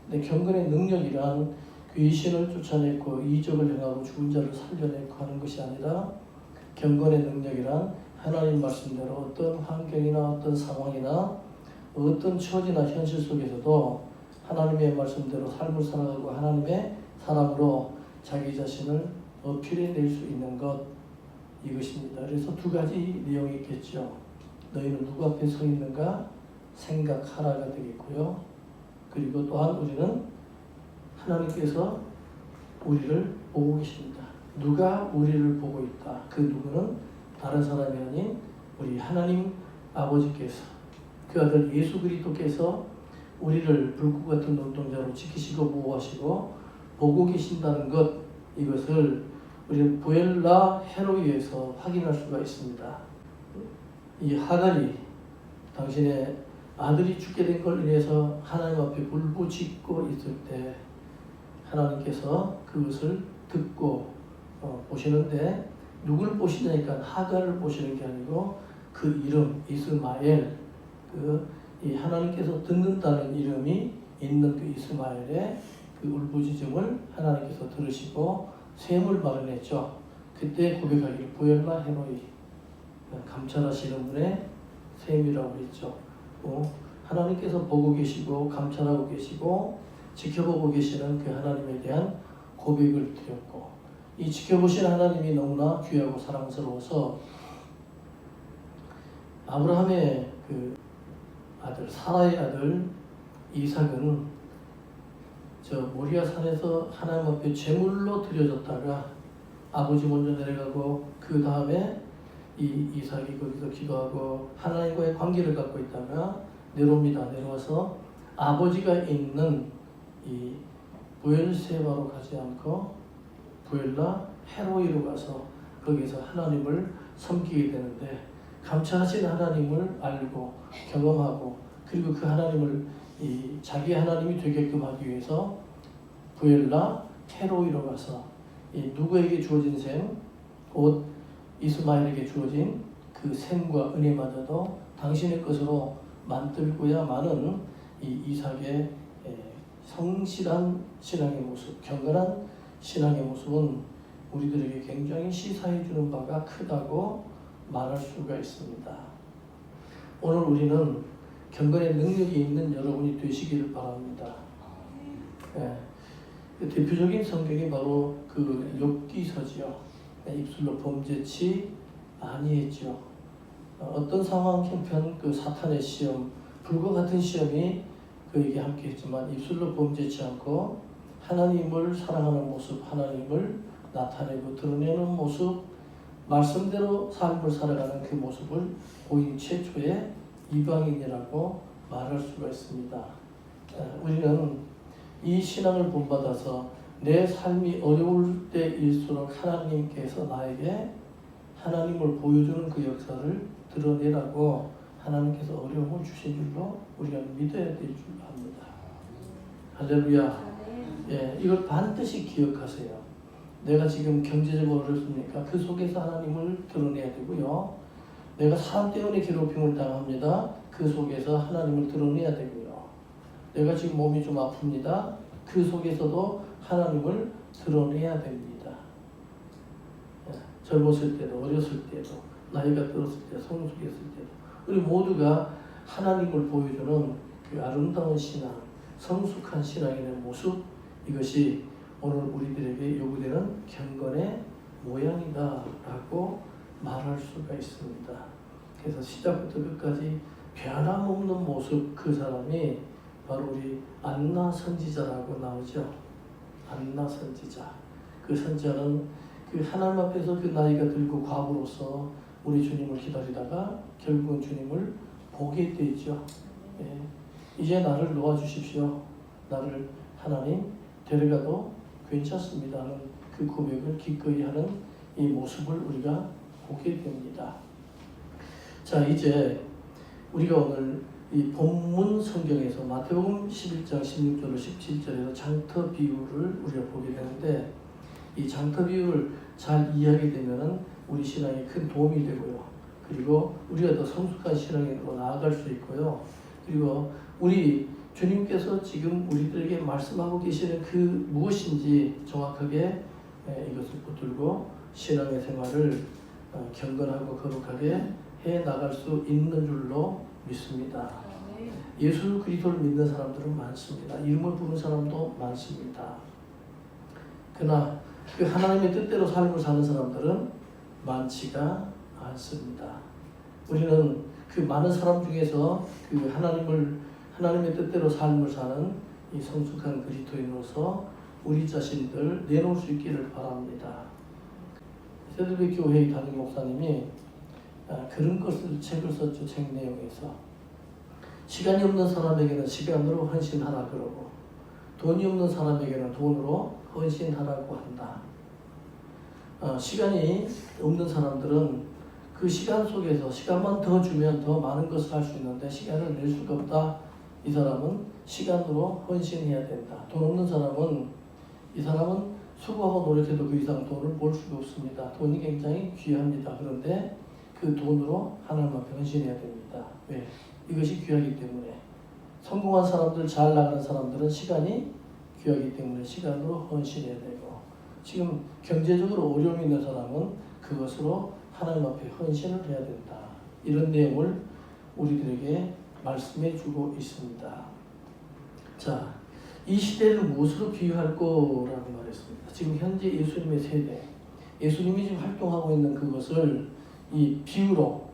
근데 경건의 능력이란 귀신을 쫓아내고 이적을 행하고 죽은 자를 살려내고 하는 것이 아니라 경건의 능력이란 하나님 말씀대로 어떤 환경이나 어떤 상황이나 어떤 처지나 현실 속에서도 하나님의 말씀대로 삶을 살아가고 하나님의 사랑으로 자기 자신을 어필해낼 수 있는 것, 이것입니다. 그래서 두 가지 내용이 있겠죠. 너희는 누구 앞에 서 있는가 생각하라가 되겠고요. 그리고 또한 우리는 하나님께서 우리를 보고 계십니다. 누가 우리를 보고 있다. 그 누구는 다른 사람이 아닌 우리 하나님 아버지께서, 그 아들 예수 그리스도께서 우리를 불꽃 같은 눈동자로 지키시고 보호하시고 보고 계신다는 것, 이것을 우리는 부엘라 헤로이에서 확인할 수가 있습니다. 이 하갈이 당신의 아들이 죽게 된 걸 인해서 하나님 앞에 울부짖고 있을 때 하나님께서 그것을 듣고 보시는데, 누구를 보시냐니까 하갈을 보시는 게 아니고 그 이름 이스마엘, 이 하나님께서 듣는다는 이름이 있는 그 이스마엘의 그 울부짖음을 하나님께서 들으시고 셈을 마련했죠. 그때 고백하기를 부엘라 헤로이, 감찰하시는 분의 셈이라고 했죠. 하나님께서 보고 계시고 감찰하고 계시고 지켜보고 계시는 그 하나님에 대한 고백을 드렸고, 이 지켜보신 하나님이 너무나 귀하고 사랑스러워서 아브라함의 그 아들, 사라의 아들 이삭은 저 모리아 산에서 하나님 앞에 제물로 드려졌다가 아버지 먼저 내려가고 그 다음에 이 이삭이 거기서 기도하고 하나님과의 관계를 갖고 있다가 내려옵니다. 내려와서 아버지가 있는 이 부엘세바로 가지 않고 부엘라 헤로이로 가서 거기서 하나님을 섬기게 되는데, 감찰하신 하나님을 알고 경험하고 그리고 그 하나님을 자기 하나님이 되게끔 하기 위해서 부엘라 헤로이로 가서 이 누구에게 주어진 셈, 곧 이스마엘에게 주어진 그 셈과 은혜마저도 당신의 것으로 만들고야마는 이 이삭의 성실한 신앙의 모습, 경건한 신앙의 모습은 우리들에게 굉장히 시사해 주는 바가 크다고 말할 수가 있습니다. 오늘 우리는 경건의 능력이 있는 여러분이 되시기를 바랍니다. 대표적인 성경이 바로 그 욥기서지요. 입술로 범죄치 아니했죠. 어떤 상황, 형편, 그 사탄의 시험, 불과 같은 시험이 그에게 함께했지만 입술로 범죄치 않고 하나님을 사랑하는 모습, 하나님을 나타내고 드러내는 모습, 말씀대로 삶을 살아가는 그 모습을 보인 최초의 이방인이라고 말할 수가 있습니다. 우리는 이 신앙을 본받아서 내 삶이 어려울 때일수록 하나님께서 나에게 하나님을 보여주는 그 역사를 드러내라고 하나님께서 어려움을 주신 줄로 우리가 믿어야 될 줄 압니다. 할렐루야. 이걸 반드시 기억하세요. 내가 지금 경제적으로 어렵습니까? 그 속에서 하나님을 드러내야 되고요. 내가 사람 때문에 괴롭힘을 당합니다. 그 속에서 하나님을 드러내야 되고요. 내가 지금 몸이 좀 아픕니다. 그 속에서도 하나님을 드러내야 됩니다. 젊었을 때도, 어렸을 때도, 나이가 들었을 때, 성숙했을 때도 우리 모두가 하나님을 보여주는 그 아름다운 신앙, 성숙한 신앙의 모습, 이것이 오늘 우리들에게 요구되는 경건의 모양이다라고 말할 수가 있습니다. 그래서 시작부터 끝까지 변함없는 모습, 그 사람이 바로 우리 안나 선지자라고 나오죠. 안나 선지자. 그 선지자는 그 하나님 앞에서 그 나이가 들고 과부로서 우리 주님을 기다리다가 결국은 주님을 보게 되죠. 이제 나를 놓아주십시오. 나를 하나님 데려가도 괜찮습니다 하는 그 고백을 기꺼이 하는 이 모습을 우리가 보게 됩니다. 자, 이제 우리가 오늘 이 본문 성경에서 마태복음 11장 16절로 17절에서 장터 비유를 우리가 보게 되는데, 이 장터 비유를 잘 이해하게 되면은 우리 신앙에 큰 도움이 되고요. 그리고 우리가 더 성숙한 신앙으로 나아갈 수 있고요. 그리고 우리 주님께서 지금 우리들에게 말씀하고 계시는 그 무엇인지 정확하게 이것을 붙들고 신앙의 생활을 경건하고 거룩하게 해 나갈 수 있는 줄로 믿습니다. 예수 그리스도를 믿는 사람들은 많습니다. 이름을 부르는 사람도 많습니다. 그러나 그 하나님의 뜻대로 삶을 사는 사람들은 많지가 않습니다. 우리는 그 많은 사람 중에서 그 하나님의 뜻대로 삶을 사는 이 성숙한 그리스도인으로서 우리 자신들 내놓을 수 있기를 바랍니다. 세들베 교회의 담임 목사님이 그런 것을 책을 썼죠. 책 내용에서 시간이 없는 사람에게는 시간으로 헌신하라 그러고 돈이 없는 사람에게는 돈으로 헌신하라고 한다. 시간이 없는 사람들은 그 시간 속에서 시간만 더 주면 더 많은 것을 할 수 있는데 시간을 낼 수가 없다. 이 사람은 시간으로 헌신해야 된다. 돈 없는 사람은 이 사람은 수고하고 노력해도 그 이상 돈을 벌 수가 없습니다. 돈이 굉장히 귀합니다. 그런데 그 돈으로 하나님 앞에 헌신해야 됩니다. 왜? 이것이 귀하기 때문에. 성공한 사람들, 잘 나가는 사람들은 시간이 귀하기 때문에 시간으로 헌신해야 되고, 지금 경제적으로 어려움이 있는 사람은 그것으로 하나님 앞에 헌신을 해야 된다. 이런 내용을 우리들에게 말씀해 주고 있습니다. 자, 이 시대를 무엇으로 비유할 거라고 말했습니다. 지금 현재 예수님의 세대, 예수님이 지금 활동하고 있는 그것을 이 비유로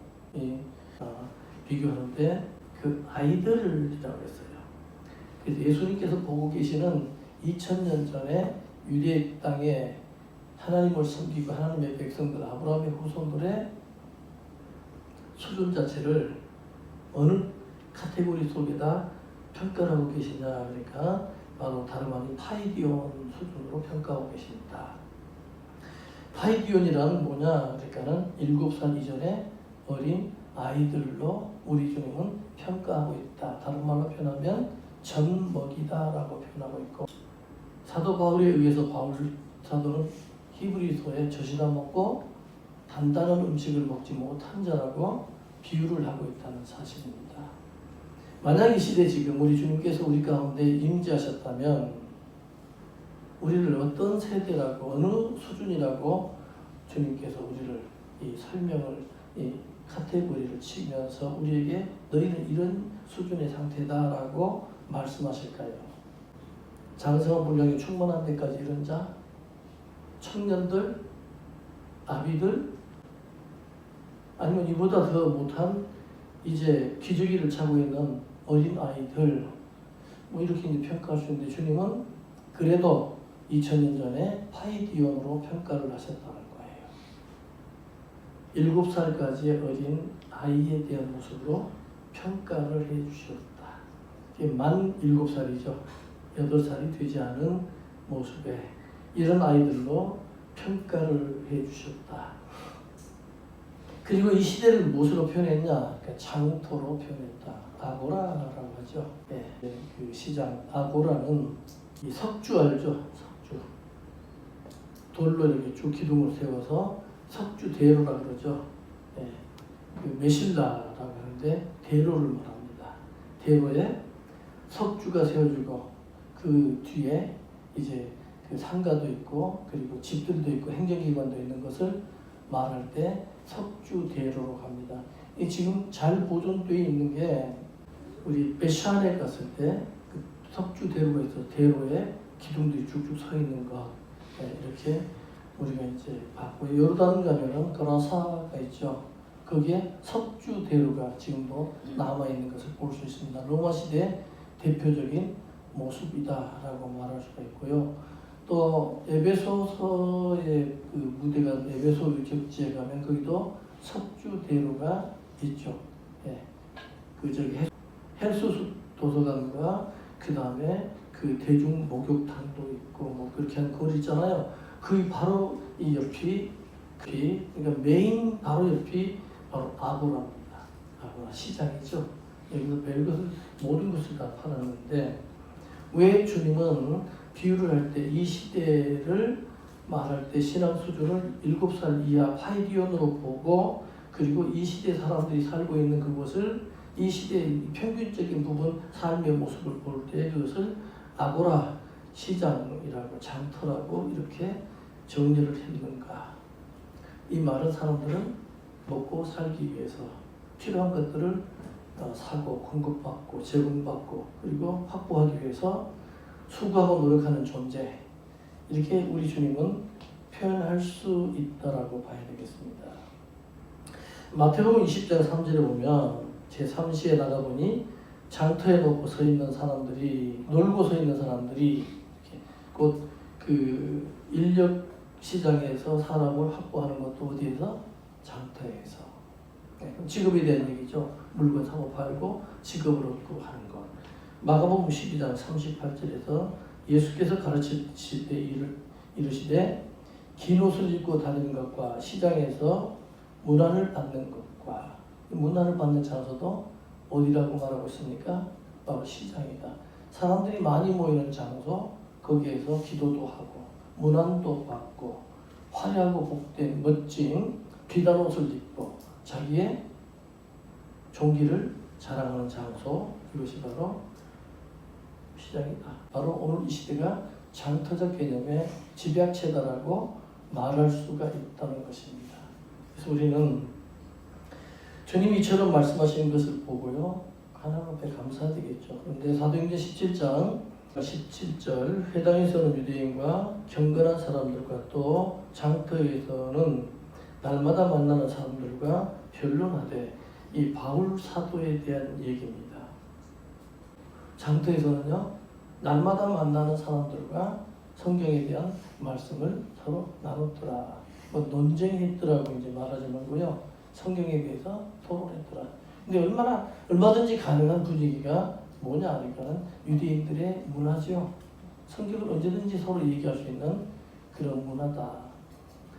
비교하는데 그 아이들이라고 했어요. 그래서 예수님께서 보고 계시는 2000년 전에 유대 땅에 하나님을 섬기고 하나님의 백성들, 아브라함의 후손들의 수준 자체를 어느 카테고리 속에다 평가를 하고 계시냐, 그러니까 바로 다름 아닌 파이디온 수준으로 평가하고 계십니다. 파이디온이란 뭐냐, 그러니까는 7살 이전의 어린 아이들로 우리 주님은 평가하고 있다. 다른 말로 표현하면 젖먹이다라고 표현하고 있고, 사도 바울에 의해서 바울 사도는 히브리서에 젖이나 먹고 단단한 음식을 먹지 못한 자라고 비유를 하고 있다는 사실입니다. 만약 이 시대 지금 우리 주님께서 우리 가운데 임재하셨다면 우리를 어떤 세대라고 어느 수준이라고 주님께서 우리를 이 설명을 이 카테고리를 치면서 우리에게 너희는 이런 수준의 상태다라고 말씀하실까요? 장성한 분량이 충만한 데까지 이른 자, 청년들, 아비들, 아니면 이보다 더 못한 이제 기저귀를 차고 있는 어린 아이들, 뭐 이렇게 이제 평가할 수 있는데 주님은 그래도 2000년 전에 파이디온으로 평가를 하셨다는 거예요. 7살까지의 어린 아이에 대한 모습으로 평가를 해주셨다. 이게 만 7살이죠. 8살이 되지 않은 모습에 이런 아이들로 평가를 해주셨다. 그리고 이 시대를 무엇으로 표현했냐? 그러니까 장터로 표현했다. 아고라라고 하죠. 네, 그 시장 아고라는 이 석주 알죠? 석주. 돌로 이렇게 쭉 기둥을 세워서 석주 대로라 그러죠. 네, 그 메실라라고 하는데 대로를 말합니다. 대로에 석주가 세워지고 그 뒤에 이제 그 상가도 있고 그리고 집들도 있고 행정기관도 있는 것을 말할 때 석주대로로 갑니다. 이 지금 잘 보존되어 있는 게 우리 베샤안에 갔을 때 그 석주대로가 있어 대로에 기둥들이 쭉쭉 서 있는 것 이렇게 우리가 이제 봤고 요르단 가면은 그라사가 있죠. 거기에 석주대로가 지금도 남아 있는 것을 볼 수 있습니다. 로마 시대 대표적인 모습이다라고 말할 수가 있고요. 또 에베소서의 그 무대가 에베소 격지에 가면 거기도 석주대로가 있죠. 예. 그 저기 헬소스 도서관과 그 다음에 그 대중 목욕탕도 있고 뭐 그렇게 한 거리 있잖아요. 그 바로 이 옆이 그러니까 메인 바로 옆이 바로 아고라입니다. 아고라 시장이죠. 여기서 별것을 모든 것을 다 팔았는데 왜 주님은 비유를 할 때 이 시대를 말할 때 신앙 수준을 7살 이하 파이디온으로 보고 그리고 이 시대 사람들이 살고 있는 그곳을 이 시대의 평균적인 부분 삶의 모습을 볼 때 그것을 아고라 시장이라고 장터라고 이렇게 정리를 했는가. 이 말은 사람들은 먹고 살기 위해서 필요한 것들을 사고 공급받고 제공받고 그리고 확보하기 위해서 수고하고 노력하는 존재, 이렇게 우리 주님은 표현할 수 있다라고 봐야 되겠습니다. 마태복음 20장 3절에 보면 제3시에 나가보니 장터에 놓고 서 있는 사람들이, 놀고 서 있는 사람들이 곧 그 인력 시장에서 사람을 확보하는 것도 어디에서? 장터에서. 직업에 대한 얘기죠. 물건 사고 팔고 직업을 얻고 하는 것. 마가복음 12장 38절에서 예수께서 가르치실 때 이르시되 긴 옷을 입고 다니는 것과 시장에서 문안을 받는 것과, 문안을 받는 장소도 어디라고 말하고 있습니까? 바로 시장이다. 사람들이 많이 모이는 장소, 거기에서 기도도 하고 문안도 받고 화려하고 복된 멋진 비단 옷을 입고 자기의 종기를 자랑하는 장소, 이것이 바로 시장이다. 바로 오늘 이 시대가 장터적 개념의 집약체다라고 말할 수가 있다는 것입니다. 그래서 우리는 주님이 이처럼 말씀하시는 것을 보고요, 하나님 앞에 감사해야 되겠죠. 그런데 사도행전 17장 17절, 회당에서는 유대인과 경건한 사람들과 또 장터에서는 날마다 만나는 사람들과 변론하되, 이 바울 사도에 대한 얘기입니다. 장터에서는요, 날마다 만나는 사람들과 성경에 대한 말씀을 서로 나눴더라. 뭐 논쟁했더라고 이제 말하지 말고요, 성경에 대해서 토론했더라. 근데 얼마든지 가능한 분위기가 뭐냐 하니까는 유대인들의 문화죠. 성경을 언제든지 서로 얘기할 수 있는 그런 문화다.